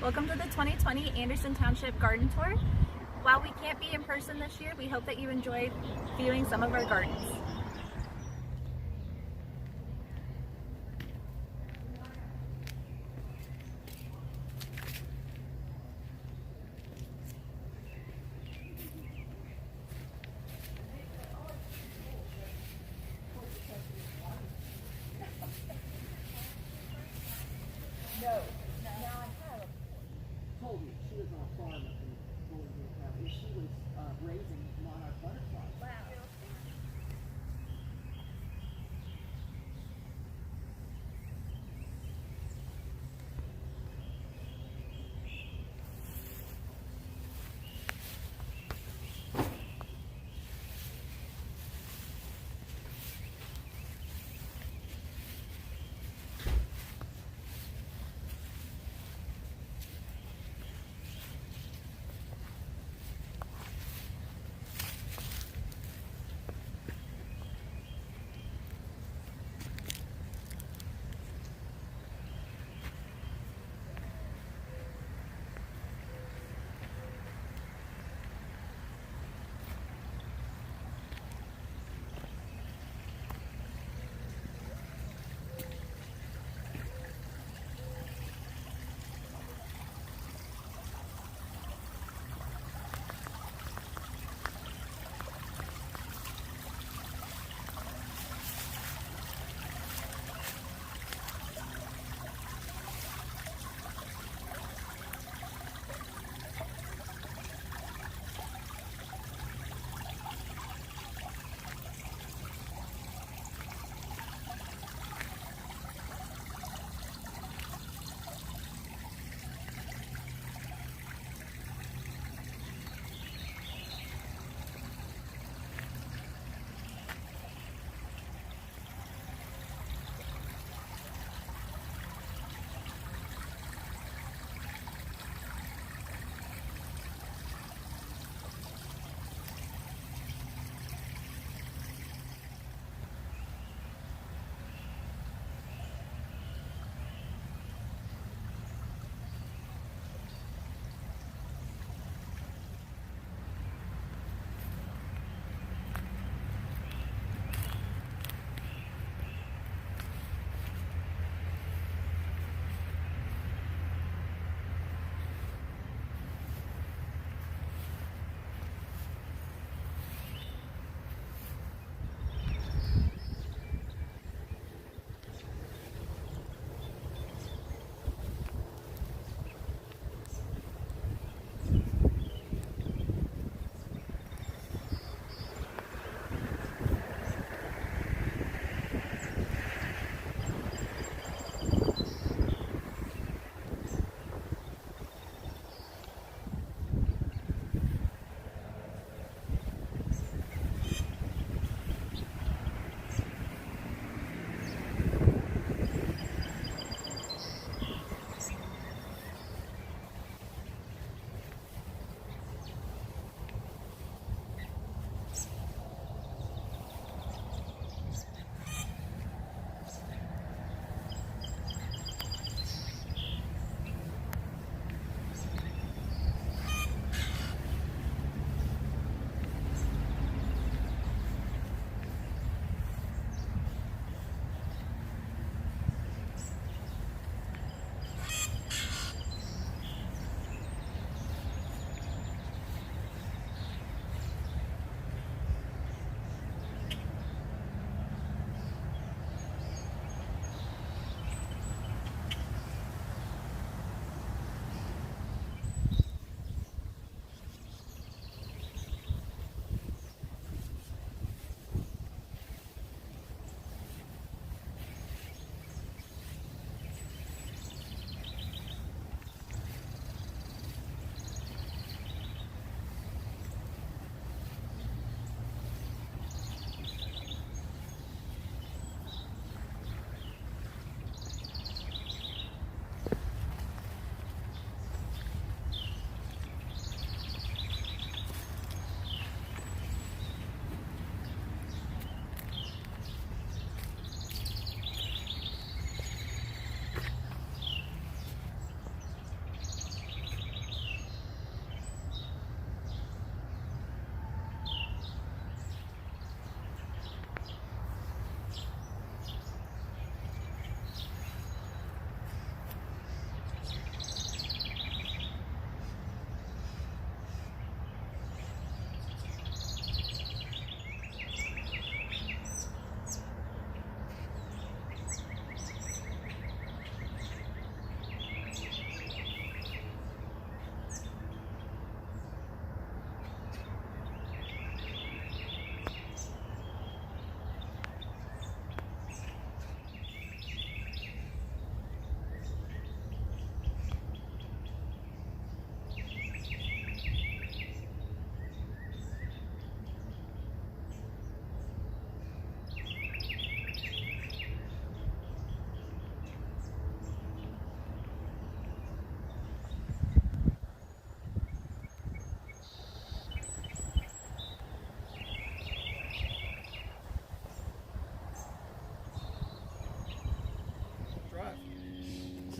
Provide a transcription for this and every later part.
Welcome to the 2020 Anderson Township Garden Tour. While we can't be in person this year, we hope that you enjoy viewing some of our gardens. Told me she was on a farm up in Goldengate County. She was raising monarch butterflies. Wow.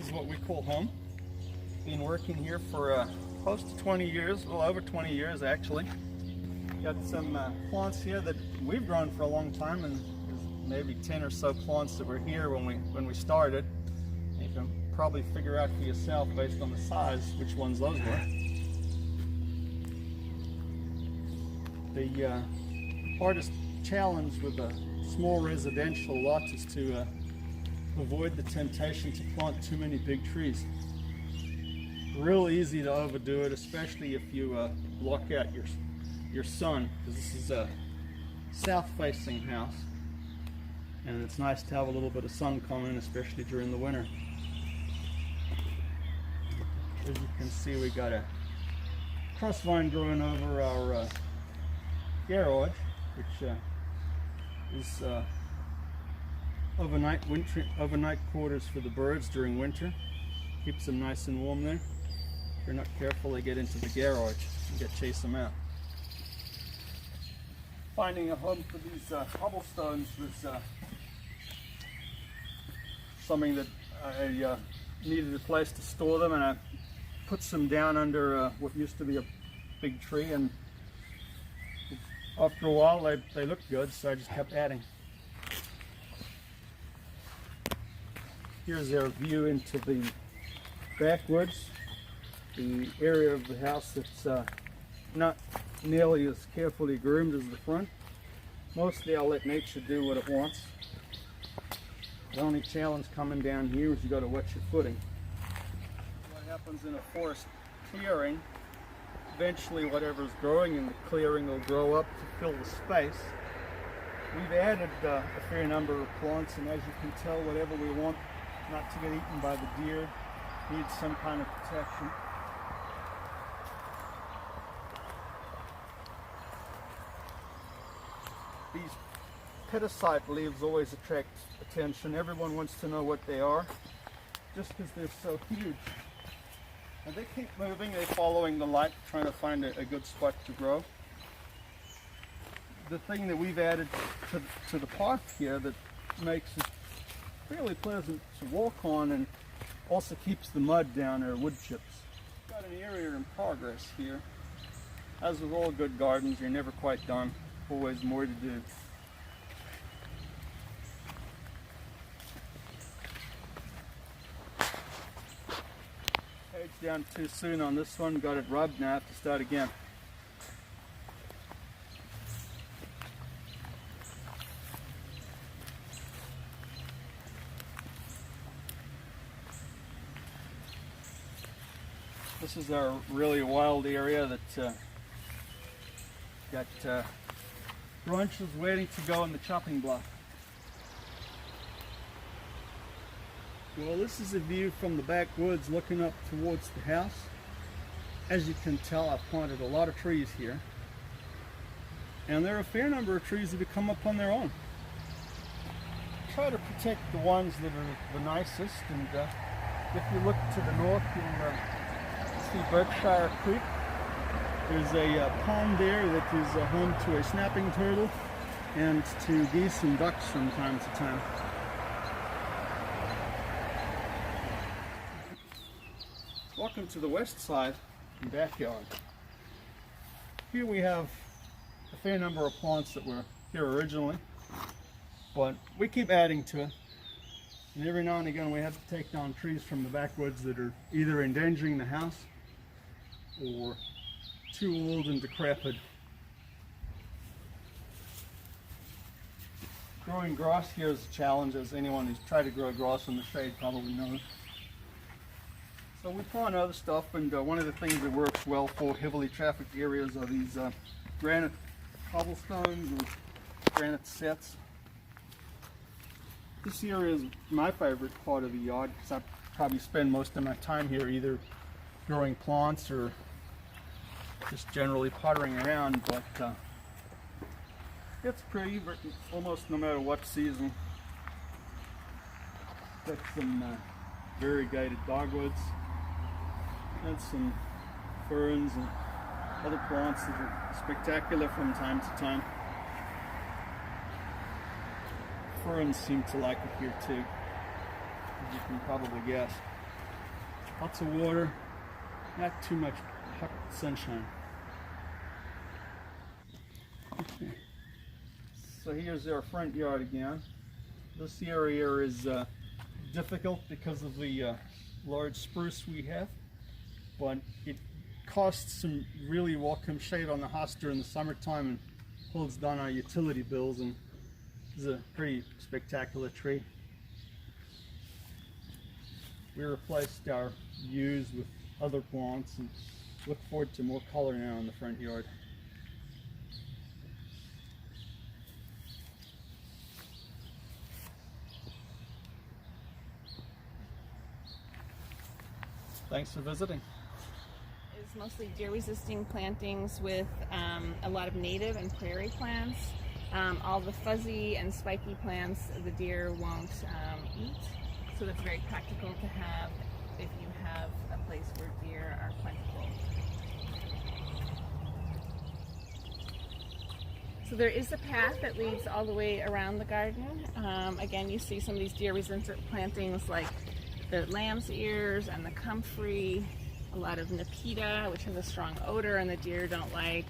is what we call home. Been working here for close to 20 years, well over 20 years actually. Got some plants here that we've grown for a long time, and there's maybe 10 or so plants that were here when we started. You can probably figure out for yourself based on the size which ones those were. The hardest challenge with a small residential lot is to avoid the temptation to plant too many big trees. Real easy to overdo it, especially if you block out your sun, because this is a south-facing house, and it's nice to have a little bit of sun come in, especially during the winter. As you can see, we got a cross vine growing over our garage, which is overnight quarters for the birds during winter. Keeps them nice and warm there. If you're not careful, they get into the garage and chase them out. Finding a home for these cobblestones was something that I needed a place to store them, and I put some down under what used to be a big tree, and after a while they looked good, so I just kept adding. Here's our view into the backwoods, the area of the house that's not nearly as carefully groomed as the front. Mostly I'll let nature do what it wants. The only challenge coming down here is you got to watch your footing. What happens in a forest clearing, eventually whatever's growing in the clearing will grow up to fill the space. We've added a fair number of plants, and as you can tell, whatever we want not to get eaten by the deer needs some kind of protection. These pedicite leaves always attract attention. Everyone wants to know what they are, just because they're so huge. And they keep moving, they're following the light, trying to find a good spot to grow. The thing that we've added to the path here that makes it fairly pleasant to walk on and also keeps the mud down are wood chips. Got an area in progress here. As with all good gardens, you're never quite done. Always more to do. Page down too soon on this one, got it rubbed, now I have to start again. This is our really wild area that got branches waiting to go in the chopping block. Well, this is a view from the backwoods looking up towards the house. As you can tell, I've planted a lot of trees here, and there are a fair number of trees that have come up on their own. Try to protect the ones that are the nicest, and if you look to the north, you'll see Berkshire Creek. There's a pond there that is home to a snapping turtle and to geese and ducks from time to time. Welcome to the west side and backyard. Here we have a fair number of plants that were here originally, but we keep adding to it. And every now and again we have to take down trees from the backwoods that are either endangering the house or too old and decrepit. Growing grass here is a challenge, as anyone who's tried to grow grass in the shade probably knows. So we plant other stuff, and one of the things that works well for heavily trafficked areas are these granite cobblestones or granite sets. This area is my favorite part of the yard because I probably spend most of my time here either growing plants or just generally pottering around, but it's pretty almost no matter what season. Got some variegated dogwoods and some ferns and other plants that are spectacular from time to time. Ferns seem to like it here too, as you can probably guess. lots of water, not too much hot sunshine. Okay. So here's our front yard again. This area is difficult because of the large spruce we have, but it casts some really welcome shade on the house during the summertime and holds down our utility bills, and is a pretty spectacular tree. We replaced our yews with other plants and look forward to more color now in the front yard. Thanks for visiting. It's mostly deer-resisting plantings with a lot of native and prairie plants. All the fuzzy and spiky plants the deer won't eat, so that's very practical to have if you have a place where deer are plentiful. So there is a path that leads all the way around the garden. Again, you see some of these deer-resistant plantings like the lamb's ears and the comfrey, a lot of nepeta, which has a strong odor and the deer don't like,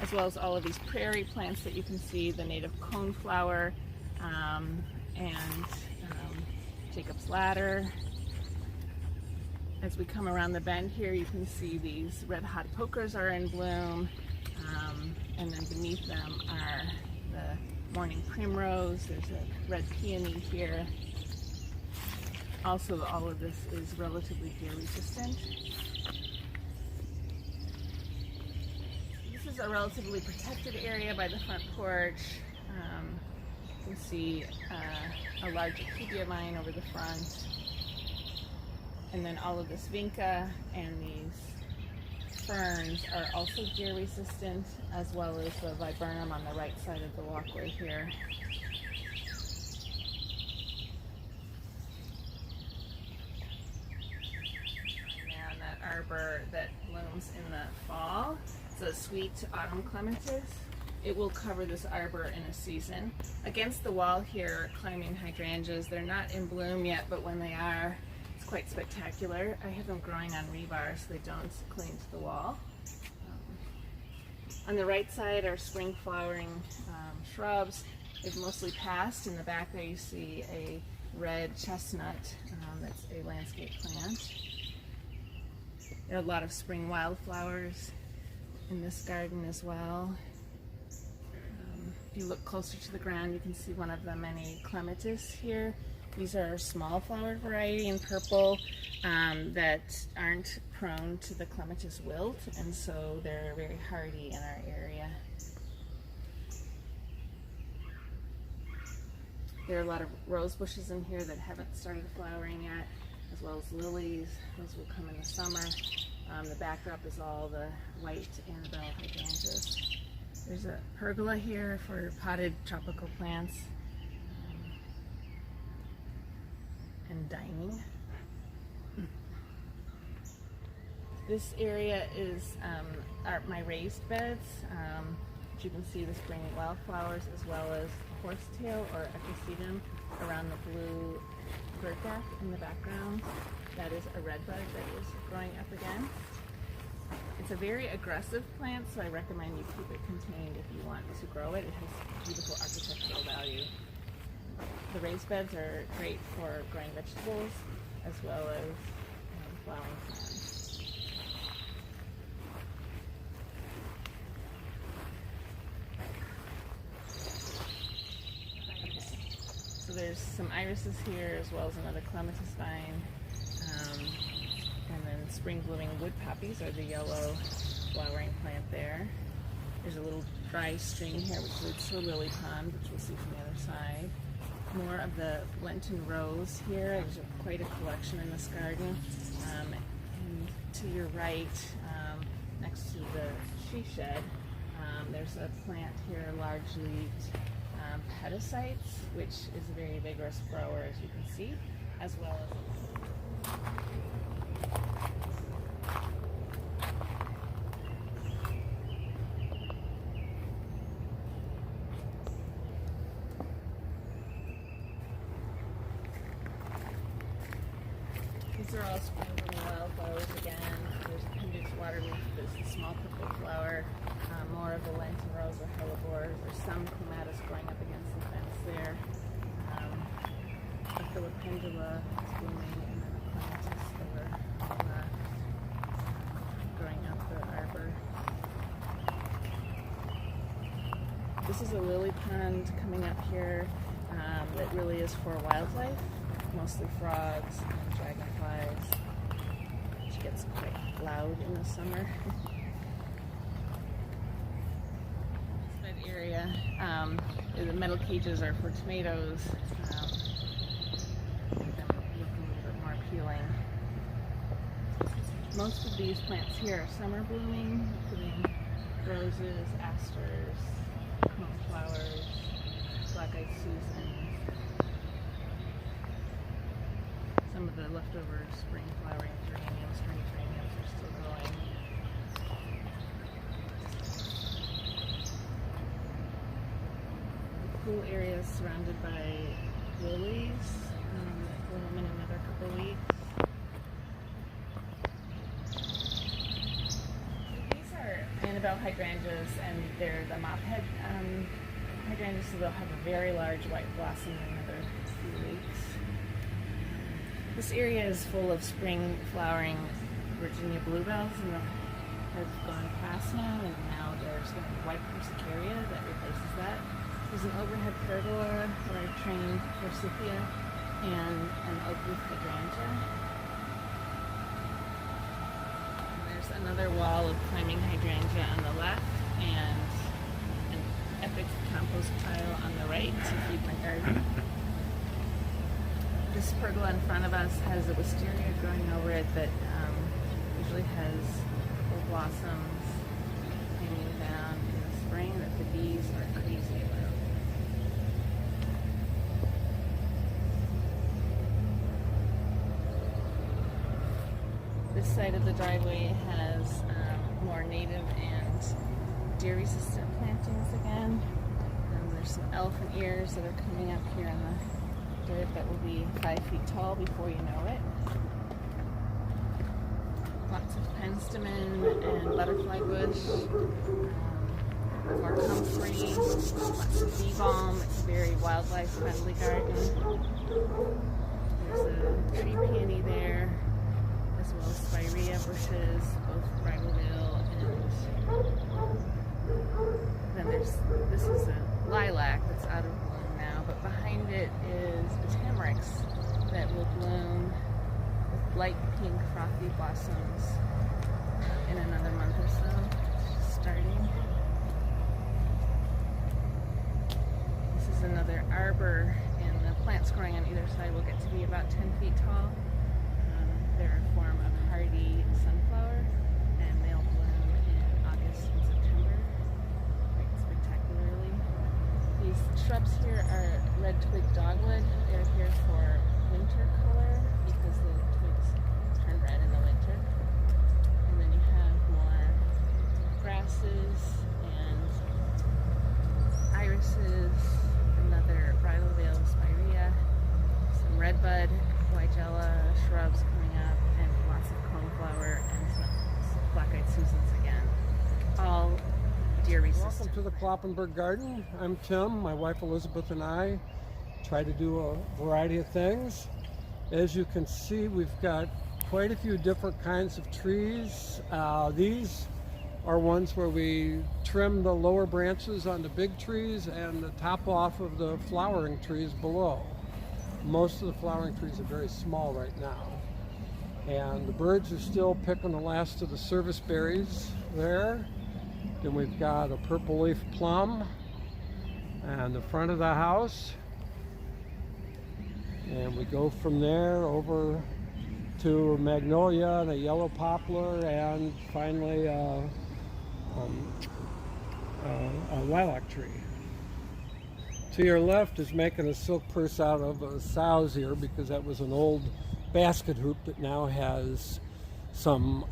as well as all of these prairie plants that you can see, the native coneflower and Jacob's ladder. As we come around the bend here, you can see these red hot pokers are in bloom, and then beneath them are the morning primrose. There's a red peony here. Also, all of this is relatively deer resistant. This is a relatively protected area by the front porch. You can see a large akebia vine over the front. And then all of this vinca and these ferns are also deer resistant, as well as the viburnum on the right side of the walkway here. And that arbor that blooms in the fall, it's a sweet autumn clematis. It will cover this arbor in a season. Against the wall here, climbing hydrangeas. They're not in bloom yet, but when they are, it's quite spectacular. I have them growing on rebar so they don't cling to the wall. On the right side are spring flowering shrubs. They've mostly passed. In the back there you see a red chestnut that's a landscape plant. There are a lot of spring wildflowers in this garden as well. If you look closer to the ground, you can see one of the many clematis here. These are small flowered variety in purple that aren't prone to the clematis wilt, and so they're very hardy in our area. There are a lot of rose bushes in here that haven't started flowering yet, as well as lilies. Those will come in the summer. The backdrop is all the white Annabelle hydrangeas. There's a pergola here for potted tropical plants and dining. This area is my raised beds. You can see the spring wildflowers as well as horsetail or equisetum around the blue birdback in the background. That is a redbud that is growing up again. It's a very aggressive plant, so I recommend you keep it contained if you want to grow it. It has beautiful architectural value. The raised beds are great for growing vegetables as well as flowering plants. So there's some irises here as well as another clematis vine. And then spring blooming wood poppies are the yellow flowering plant there. There's a little dry stream here which leads to a lily pond, which we'll see from the other side. More of the Lenten rose here. There's quite a collection in this garden. And to your right, next to the she shed, there's a plant here, large-leaved pedicites, which is a very vigorous grower, as you can see, as well as These are all spring blooming wildflowers again. There's appendix waterleaf, there's the small purple flower, more of the Lenten rose or hellebore. There's some clematis growing up against the fence there. The philopendula is blooming, and then the clematis over on the left, growing up the arbor. This is a lily pond coming up here that really is for wildlife, mostly frogs and dragonflies, which gets quite loud in the summer. This bed area, the metal cages are for tomatoes. Make them look a little bit more appealing. Most of these plants here are summer blooming, including roses, asters, coneflowers, black-eyed Susans. Some of the leftover spring flowering geraniums, string geraniums are still going. The pool area is surrounded by lilies that bloom in another couple weeks. These are Annabelle hydrangeas, and they're the mophead hydrangeas, so they'll have a very large white blossom in another few weeks. This area is full of spring flowering Virginia bluebells, and have gone past now, and now there's going to be white persicaria that replaces that. There's an overhead pergola where I trained forsythia and an oak leaf hydrangea. And there's another wall of climbing hydrangea on the left, and an epic compost pile on the right to feed my garden. This pergola in front of us has a wisteria growing over it that usually has full blossoms hanging down in the spring that the bees are crazy about. This side of the driveway has more native and deer-resistant plantings again. There's some elephant ears that are coming up here in the dirt that will be 5 feet tall before you know it. Lots of penstemon and butterfly bush, more comfrey, lots of bee balm. It's a very wildlife-friendly garden. There's a tree peony there, as well as spirea bushes, both bridalveil and then this is a lilac that's out of bloom now, but behind it is the tamarix that will bloom with light pink frothy blossoms in another month or so, starting. This is another arbor, and the plants growing on either side will get to be about 10 feet tall. They're a form of hardy sunflower, and they'll bloom in August and September quite spectacularly. These shrubs here are red twig dogwood. They're here for winter color because the twigs turn red in the winter. And then you have more grasses and irises, another bridalveil spirea, some redbud, weigela shrubs coming up, and lots of coneflower and some black-eyed Susans again. All deer resistant. Welcome to the Kloppenborg garden. I'm Tim. My wife Elizabeth and I try to do a variety of things. As you can see, we've got quite a few different kinds of trees. These are ones where we trim the lower branches on the big trees and the top off of the flowering trees below. Most of the flowering trees are very small right now. And the birds are still picking the last of the service berries there. Then we've got a purple leaf plum and the front of the house. And we go from there over to a magnolia and a yellow poplar, and finally a lilac tree. To your left is making a silk purse out of a sow's ear, because that was an old basket hoop that now has some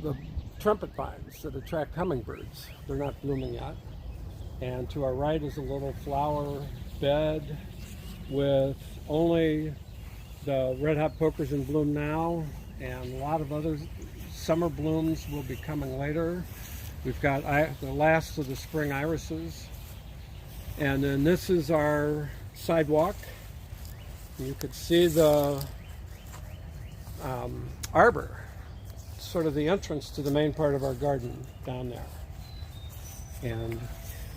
the trumpet vines that attract hummingbirds. They're not blooming yet. And to our right is a little flower bed with only The red hot poker's in bloom now, and a lot of other summer blooms will be coming later. We've got the last of the spring irises. And then this is our sidewalk. You could see the arbor, sort of the entrance to the main part of our garden down there. And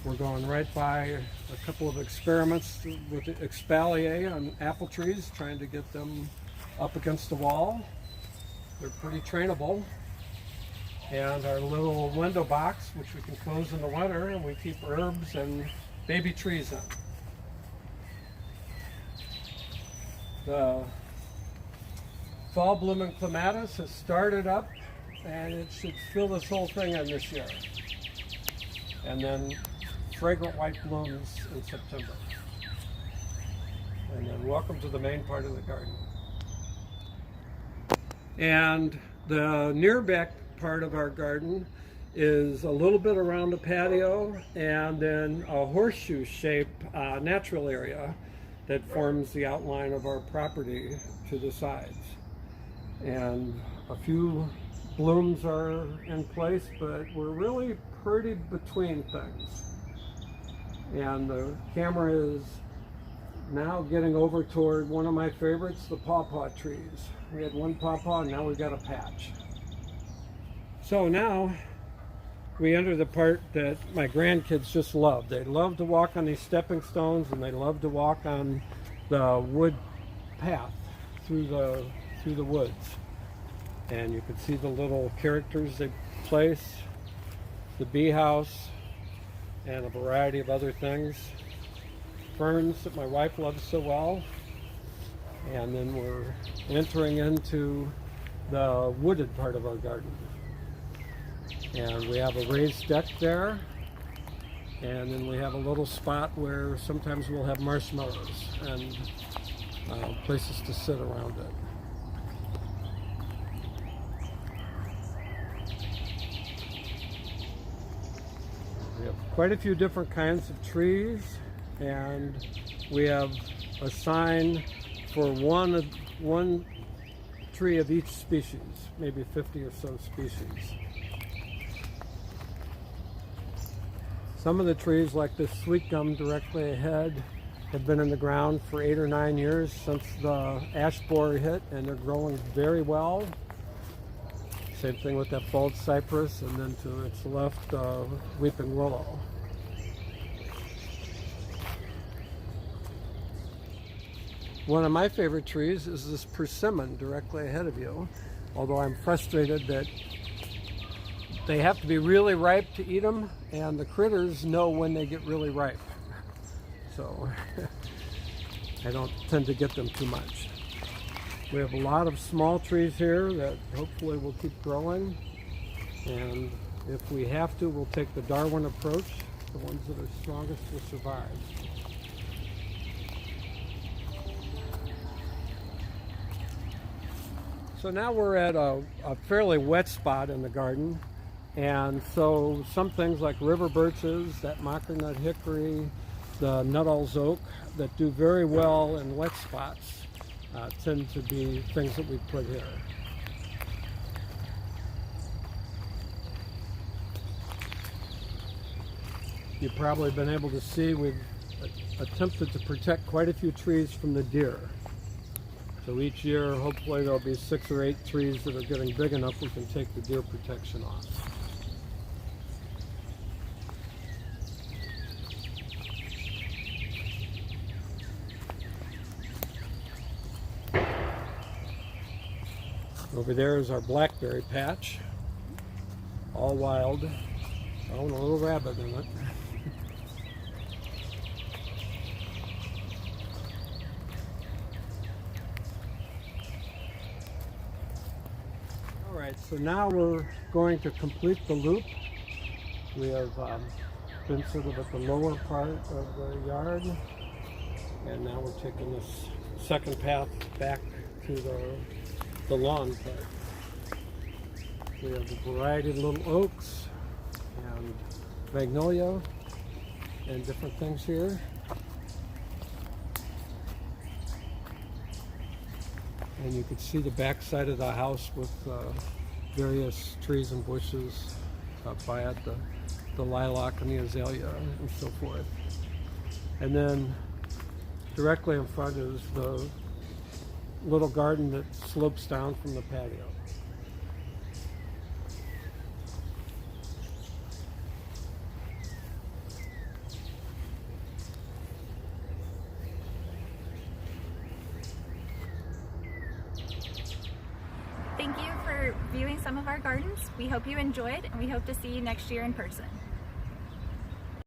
we're going right by a couple of experiments with espalier on apple trees, trying to get them up against the wall. They're pretty trainable. And our little window box, which we can close in the winter, and we keep herbs and baby trees in. The fall blooming clematis has started up, and it should fill this whole thing in this year. And then fragrant white blooms in September. And then welcome to the main part of the garden. And the near back part of our garden is a little bit around the patio, and then a horseshoe shape natural area that forms the outline of our property to the sides. And a few blooms are in place, but we're really pretty between things. And the camera is now getting over toward one of my favorites, the pawpaw trees. We had one pawpaw, and now we've got a patch. So now we enter the part that my grandkids just love. They love to walk on these stepping stones, and they love to walk on the wood path through the woods. And you can see the little characters they place, the bee house, and a variety of other things. Ferns that my wife loves so well. And then we're entering into the wooded part of our garden. And we have a raised deck there. And then we have a little spot where sometimes we'll have marshmallows and places to sit around it. We have quite a few different kinds of trees, and we have a sign for one tree of each species, maybe 50 or so species. Some of the trees, like this sweet gum directly ahead, have been in the ground for 8 or 9 years since the ash borer hit, and they're growing very well. Same thing with that bald cypress, and then to its left, weeping willow. One of my favorite trees is this persimmon directly ahead of you, although I'm frustrated that they have to be really ripe to eat them, and the critters know when they get really ripe. So I don't tend to get them too much. We have a lot of small trees here that hopefully will keep growing. And if we have to, we'll take the Darwin approach. The ones that are strongest will survive. So now we're at a fairly wet spot in the garden. And so some things like river birches, that mockernut hickory, the Nuttall's oak that do very well in wet spots tend to be things that we put here. You've probably been able to see we've attempted to protect quite a few trees from the deer. So each year, hopefully there'll be 6 or 8 trees that are getting big enough we can take the deer protection off. Over there is our blackberry patch, all wild. Oh, and a little rabbit in it. All right, so now we're going to complete the loop. We have been sort of at the lower part of the yard, and now we're taking this second path back to the lawn part. We have a variety of little oaks and magnolia and different things here. and you could see the back side of the house with various trees and bushes up by it, the lilac and the azalea and so forth. And then directly in front is the little garden that slopes down from the patio. Thank you for viewing some of our gardens. We hope you enjoyed, and we hope to see you next year in person.